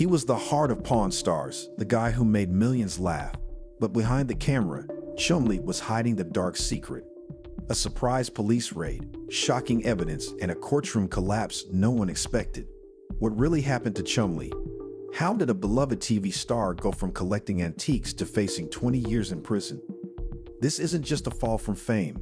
He was the heart of Pawn Stars, the guy who made millions laugh. But behind the camera, Chumlee was hiding the dark secret. A surprise police raid, shocking evidence, and a courtroom collapse no one expected. What really happened to Chumlee? How did a beloved TV star go from collecting antiques to facing 20 years in prison? This isn't just a fall from fame.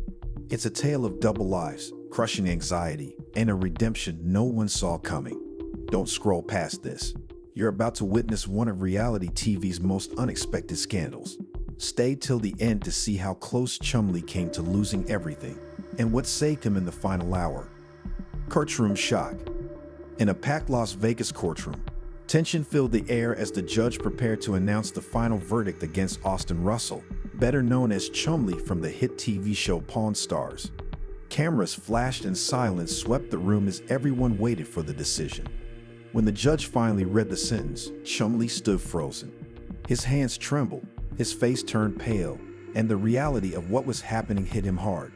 It's a tale of double lives, crushing anxiety, and a redemption no one saw coming. Don't scroll past this. You're about to witness one of reality TV's most unexpected scandals. Stay till the end to see how close Chumlee came to losing everything and what saved him in the final hour. Courtroom shock. In a packed Las Vegas courtroom, tension filled the air as the judge prepared to announce the final verdict against Austin Russell, better known as Chumlee from the hit TV show Pawn Stars. Cameras flashed and silence swept the room as everyone waited for the decision. When the judge finally read the sentence, Chumlee stood frozen. His hands trembled, his face turned pale, and the reality of what was happening hit him hard.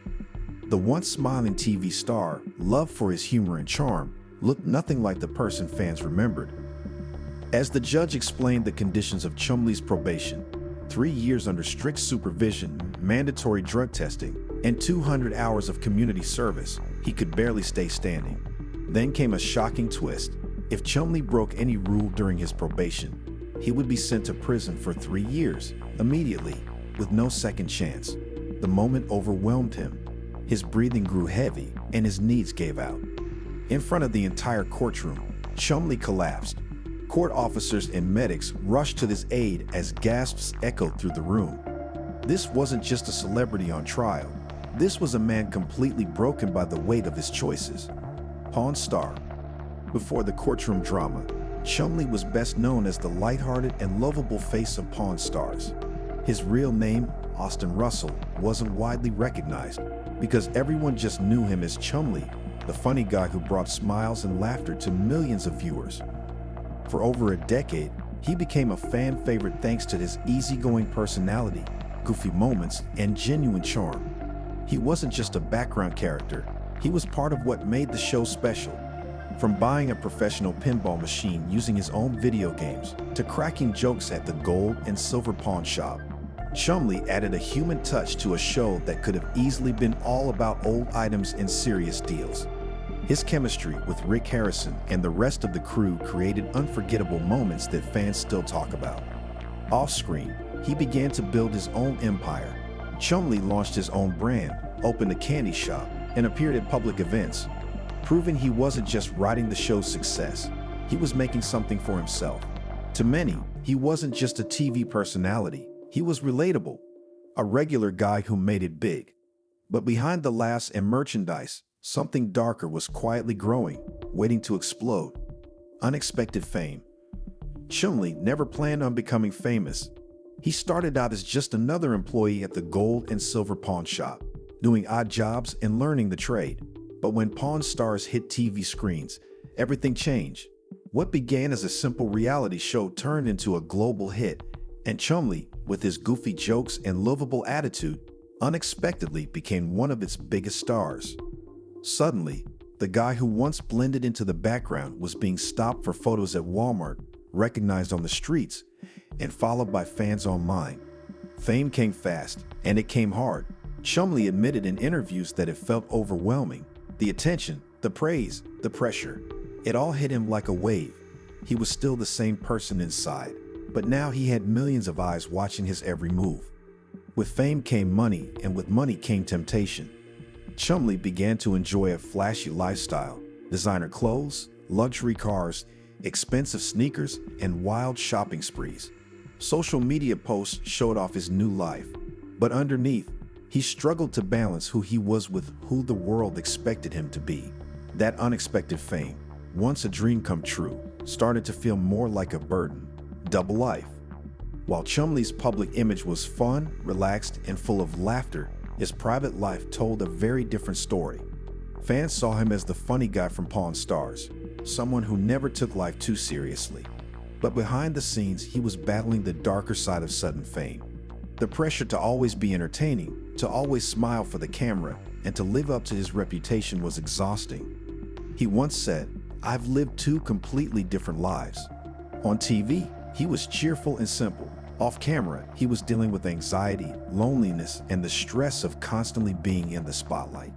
The once smiling TV star, loved for his humor and charm, looked nothing like the person fans remembered. As the judge explained the conditions of Chumlee's probation, 3 years under strict supervision, mandatory drug testing, and 200 hours of community service, he could barely stay standing. Then came a shocking twist. If Chumlee broke any rule during his probation, he would be sent to prison for 3 years, immediately, with no second chance. The moment overwhelmed him. His breathing grew heavy, and his knees gave out. In front of the entire courtroom, Chumlee collapsed. Court officers and medics rushed to his aid as gasps echoed through the room. This wasn't just a celebrity on trial. This was a man completely broken by the weight of his choices. Pawn star. Before the courtroom drama, Chumlee was best known as the lighthearted and lovable face of Pawn Stars. His real name, Austin Russell, wasn't widely recognized because everyone just knew him as Chumlee, the funny guy who brought smiles and laughter to millions of viewers. For over a decade, he became a fan favorite thanks to his easygoing personality, goofy moments, and genuine charm. He wasn't just a background character, he was part of what made the show special. From buying a professional pinball machine using his own video games to cracking jokes at the gold and silver pawn shop, Chumlee added a human touch to a show that could have easily been all about old items and serious deals. His chemistry with Rick Harrison and the rest of the crew created unforgettable moments that fans still talk about. Off-screen, he began to build his own empire. Chumlee launched his own brand, opened a candy shop, and appeared at public events, proving he wasn't just riding the show's success, he was making something for himself. To many, he wasn't just a TV personality, he was relatable, a regular guy who made it big. But behind the laughs and merchandise, something darker was quietly growing, waiting to explode. Unexpected fame. Chumlee never planned on becoming famous. He started out as just another employee at the gold and silver pawn shop, doing odd jobs and learning the trade. But when Pawn Stars hit TV screens, everything changed. What began as a simple reality show turned into a global hit, and Chumlee, with his goofy jokes and lovable attitude, unexpectedly became one of its biggest stars. Suddenly, the guy who once blended into the background was being stopped for photos at Walmart, recognized on the streets, and followed by fans online. Fame came fast, and it came hard. Chumlee admitted in interviews that it felt overwhelming. The attention, the praise, the pressure, it all hit him like a wave. He was still the same person inside, but now he had millions of eyes watching his every move. With fame came money, and with money came temptation. Chumlee began to enjoy a flashy lifestyle, designer clothes, luxury cars, expensive sneakers, and wild shopping sprees. Social media posts showed off his new life, but underneath, he struggled to balance who he was with who the world expected him to be. That unexpected fame, once a dream come true, started to feel more like a burden. Double life. While Chumlee's public image was fun, relaxed, and full of laughter, his private life told a very different story. Fans saw him as the funny guy from Pawn Stars, someone who never took life too seriously. But behind the scenes, he was battling the darker side of sudden fame. The pressure to always be entertaining, to always smile for the camera, and to live up to his reputation was exhausting. He once said, "I've lived 2 completely different lives. On TV, he was cheerful and simple. Off camera, he was dealing with anxiety, loneliness, and the stress of constantly being in the spotlight.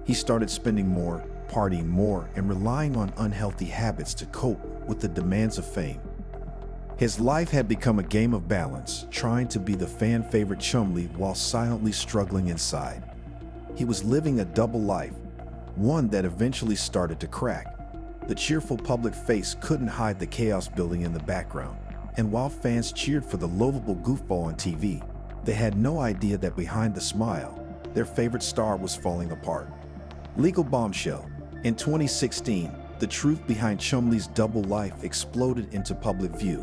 He started spending more, partying more, and relying on unhealthy habits to cope with the demands of fame. His life had become a game of balance, trying to be the fan-favorite Chumlee while silently struggling inside. He was living a double life, one that eventually started to crack. The cheerful public face couldn't hide the chaos building in the background, and while fans cheered for the lovable goofball on TV, they had no idea that behind the smile, their favorite star was falling apart. Legal bombshell. In 2016, the truth behind Chumlee's double life exploded into public view.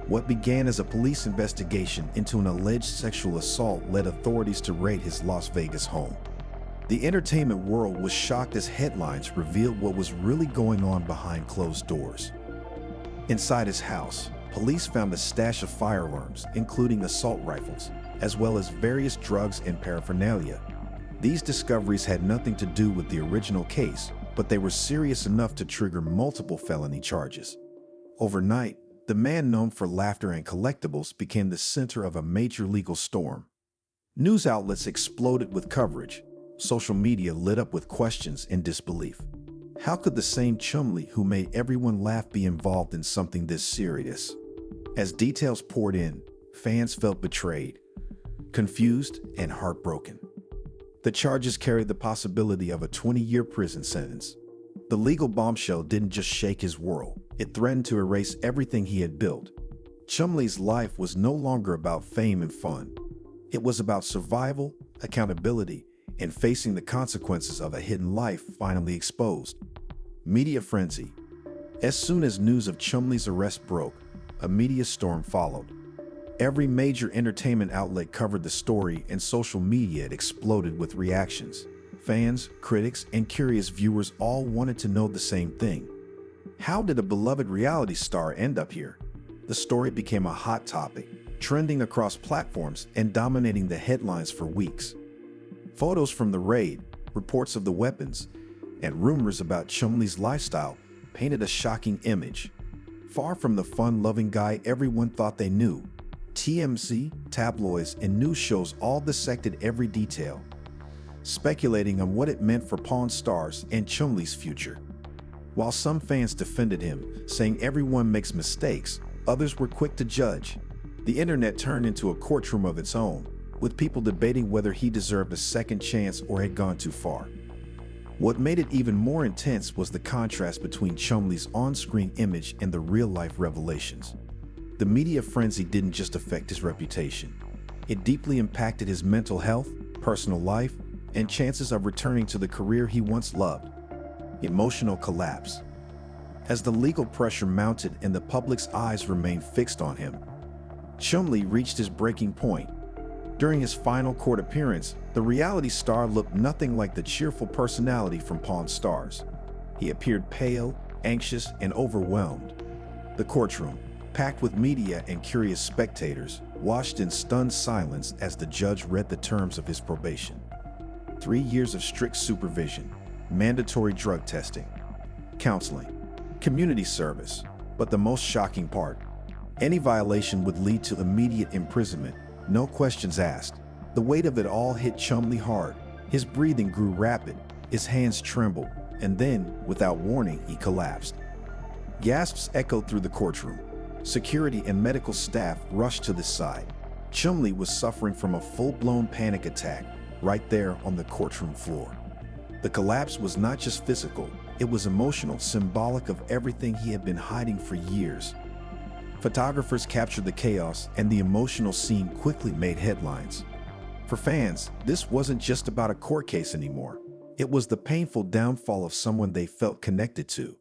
What began as a police investigation into an alleged sexual assault led authorities to raid his Las Vegas home. The entertainment world was shocked as headlines revealed what was really going on behind closed doors. Inside his house, police found a stash of firearms, including assault rifles, as well as various drugs and paraphernalia. These discoveries had nothing to do with the original case, but they were serious enough to trigger multiple felony charges. Overnight, the man known for laughter and collectibles became the center of a major legal storm. News outlets exploded with coverage. Social media lit up with questions and disbelief. How could the same Chumlee who made everyone laugh be involved in something this serious? As details poured in, fans felt betrayed, confused, and heartbroken. The charges carried the possibility of a 20-year prison sentence. The legal bombshell didn't just shake his world, it threatened to erase everything he had built. Chumlee's life was no longer about fame and fun. It was about survival, accountability, and facing the consequences of a hidden life finally exposed. Media frenzy. As soon as news of Chumlee's arrest broke, a media storm followed. Every major entertainment outlet covered the story, and social media had exploded with reactions. Fans, critics, and curious viewers all wanted to know the same thing. How did a beloved reality star end up here? The story became a hot topic, trending across platforms and dominating the headlines for weeks. Photos from the raid, reports of the weapons, and rumors about Chumlee's lifestyle painted a shocking image. Far from the fun-loving guy everyone thought they knew, TMZ, tabloids, and news shows all dissected every detail, speculating on what it meant for Pawn Stars and Chumlee's future. While some fans defended him, saying everyone makes mistakes, others were quick to judge. The internet turned into a courtroom of its own, with people debating whether he deserved a second chance or had gone too far. What made it even more intense was the contrast between Chumlee's on-screen image and the real-life revelations. The media frenzy didn't just affect his reputation. It deeply impacted his mental health, personal life, and chances of returning to the career he once loved. Emotional collapse. As the legal pressure mounted and the public's eyes remained fixed on him, Chumlee reached his breaking point. During his final court appearance, the reality star looked nothing like the cheerful personality from Pawn Stars. He appeared pale, anxious, and overwhelmed. The courtroom, packed with media and curious spectators, watched in stunned silence as the judge read the terms of his probation. 3 years of strict supervision, mandatory drug testing, counseling, community service. But the most shocking part, any violation would lead to immediate imprisonment, no questions asked. The weight of it all hit Chumlee hard. His breathing grew rapid, his hands trembled, and then, without warning, he collapsed. Gasps echoed through the courtroom. Security and medical staff rushed to the side. Chumlee was suffering from a full-blown panic attack right there on the courtroom floor. The collapse was not just physical, it was emotional, symbolic of everything he had been hiding for years. Photographers captured the chaos, and the emotional scene quickly made headlines. For fans, this wasn't just about a court case anymore. It was the painful downfall of someone they felt connected to.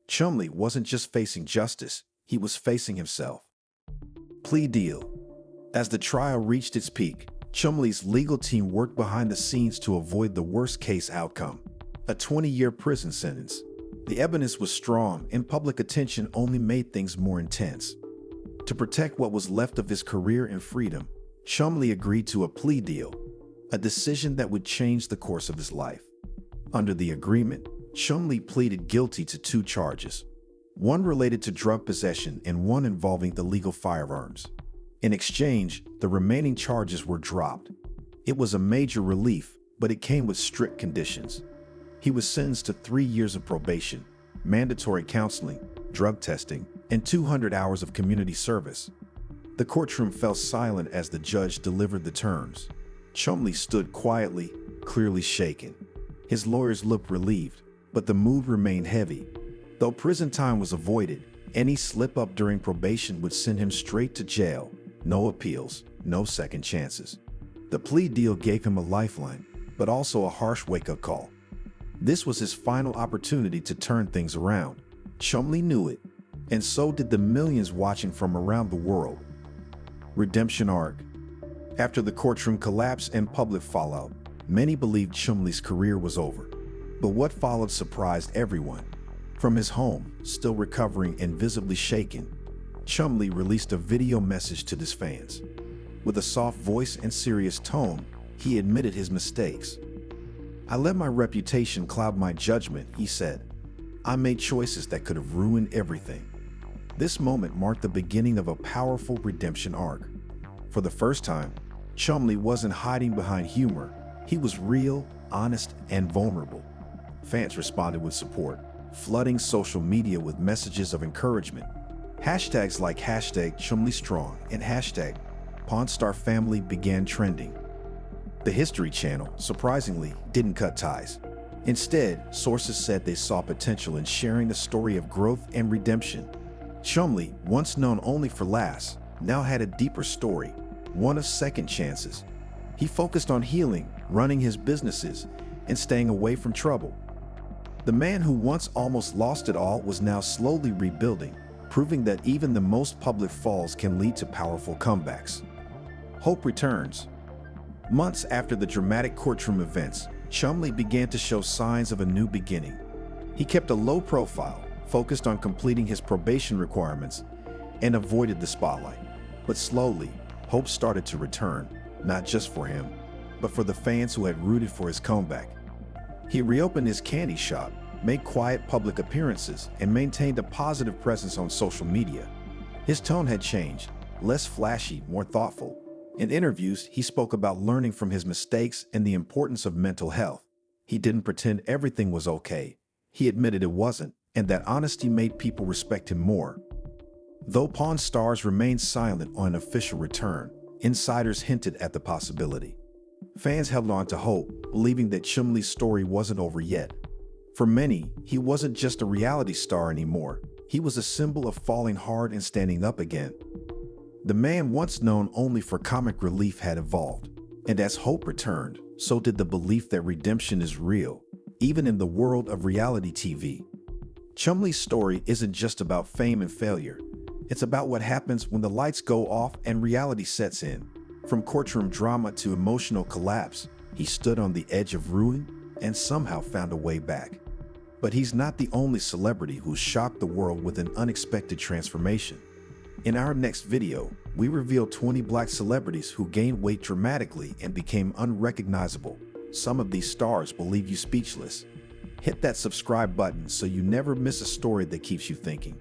Chumlee wasn't just facing justice, he was facing himself. Plea deal. As the trial reached its peak, Chumlee's legal team worked behind the scenes to avoid the worst-case outcome, a 20-year prison sentence. The evidence was strong, and public attention only made things more intense. To protect what was left of his career and freedom, Chumlee agreed to a plea deal, a decision that would change the course of his life. Under the agreement, Chumlee pleaded guilty to 2 charges: one related to drug possession and one involving illegal firearms. In exchange, the remaining charges were dropped. It was a major relief, but it came with strict conditions. He was sentenced to 3 years of probation, mandatory counseling, drug testing, and 200 hours of community service. The courtroom fell silent as the judge delivered the terms. Chumlee stood quietly, clearly shaken. His lawyers looked relieved, but the mood remained heavy. Though prison time was avoided, any slip-up during probation would send him straight to jail. No appeals, no second chances. The plea deal gave him a lifeline, but also a harsh wake-up call. This was his final opportunity to turn things around. Chumlee knew it, and so did the millions watching from around the world. Redemption arc. After the courtroom collapse and public fallout, many believed Chumlee's career was over. But what followed surprised everyone. From his home, still recovering and visibly shaken, Chumlee released a video message to his fans. With a soft voice and serious tone, he admitted his mistakes. "I let my reputation cloud my judgment," he said. "I made choices that could have ruined everything." This moment marked the beginning of a powerful redemption arc. For the first time, Chumlee wasn't hiding behind humor. He was real, honest, and vulnerable. Fans responded with support, flooding social media with messages of encouragement. Hashtags like #ChumleeStrong and #PawnStarFamily began trending. The History Channel, surprisingly, didn't cut ties. Instead, sources said they saw potential in sharing the story of growth and redemption. Chumlee, once known only for laughs, now had a deeper story, one of second chances. He focused on healing, running his businesses, and staying away from trouble. The man who once almost lost it all was now slowly rebuilding, proving that even the most public falls can lead to powerful comebacks. Hope returns. Months after the dramatic courtroom events, Chumlee began to show signs of a new beginning. He kept a low profile, focused on completing his probation requirements, and avoided the spotlight. But slowly, hope started to return, not just for him, but for the fans who had rooted for his comeback. He reopened his candy shop, made quiet public appearances, and maintained a positive presence on social media. His tone had changed, less flashy, more thoughtful. In interviews, he spoke about learning from his mistakes and the importance of mental health. He didn't pretend everything was okay. He admitted it wasn't, and that honesty made people respect him more. Though Pawn Stars remained silent on an official return, insiders hinted at the possibility. Fans held on to hope, believing that Chumlee's story wasn't over yet. For many, he wasn't just a reality star anymore. He was a symbol of falling hard and standing up again. The man once known only for comic relief had evolved, and as hope returned, so did the belief that redemption is real, even in the world of reality TV. Chumlee's story isn't just about fame and failure. It's about what happens when the lights go off and reality sets in. From courtroom drama to emotional collapse, he stood on the edge of ruin and somehow found a way back. But he's not the only celebrity who shocked the world with an unexpected transformation. In our next video, we reveal 20 Black celebrities who gained weight dramatically and became unrecognizable. Some of these stars will leave you speechless. Hit that subscribe button so you never miss a story that keeps you thinking.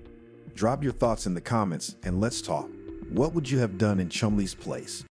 Drop your thoughts in the comments and let's talk. What would you have done in Chumlee's place?